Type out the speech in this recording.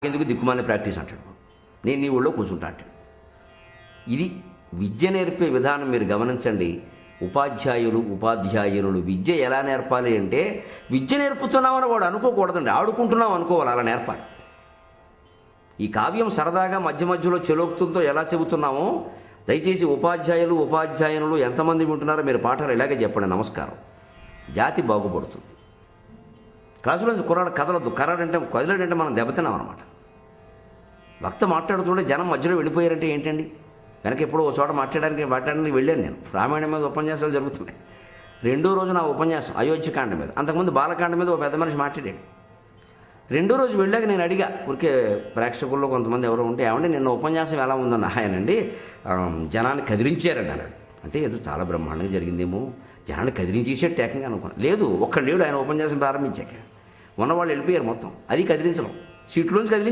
ఎందుకు దిక్కుమాలిన ప్రాక్టీస్ అంటాడు. నేను నీ ఊళ్ళో కూర్చుంటా అంటాడు. ఇది విద్య నేర్పే విధానం మీరు గమనించండి. ఉపాధ్యాయులు విద్య ఎలా నేర్పాలి అంటే, విద్య నేర్పుతున్నామని వాడు అనుకోకూడదండి, ఆడుకుంటున్నాం అనుకోవాలి, అలా నేర్పాలి. ఈ కావ్యం సరదాగా మధ్య మధ్యలో చెలోక్తులతో ఎలా చెబుతున్నామో దయచేసి ఉపాధ్యాయులు ఎంతమంది వింటున్నారో మీరు పాఠాలు ఇలాగే చెప్పండి. నమస్కారం. జాతి బాగుపడుతుంది. క్లాసులోంచి కుర్రాడు కదలడంటే మనం దెబ్బతిన్నాం అనమాట. వక్త మాట్లాడుతుంటే జనం మధ్యలో వెళ్ళిపోయారంటే ఏంటండి? వెనక ఎప్పుడో ఒక చోట మాట్లాడడానికి వెళ్ళాను నేను. రామాయణం మీద ఉపన్యాసాలు జరుగుతున్నాయి. రెండో రోజు నా ఉపన్యాసం అయోధ్యకాండ మీద. అంతకుముందు బాలకాండ మీద ఒక పెద్ద మనిషి మాట్లాడాడు. రెండో రోజు వెళ్ళాక నేను అడిగా, ఊరికే ప్రేక్షకుల్లో కొంతమంది ఎవరో ఉంటే, ఏమంటే నిన్న ఉపన్యాసం ఎలా ఉందన్న ఆయనండి, జనాన్ని కదిలించారండి అన్నాడు. అంటే ఏదో చాలా బ్రహ్మాండంగా జరిగిందేమో, జనాన్ని కదిలించేసేట్టు ఏకంగా అనుకున్నాను. లేదు, ఒక్కడు లేడు ఆయన ఉపన్యాసం ప్రారంభించాక. ఉన్నవాళ్ళు వెళ్ళిపోయారు మొత్తం. అది కదిలించడం, సీట్లోంచి కదిలించి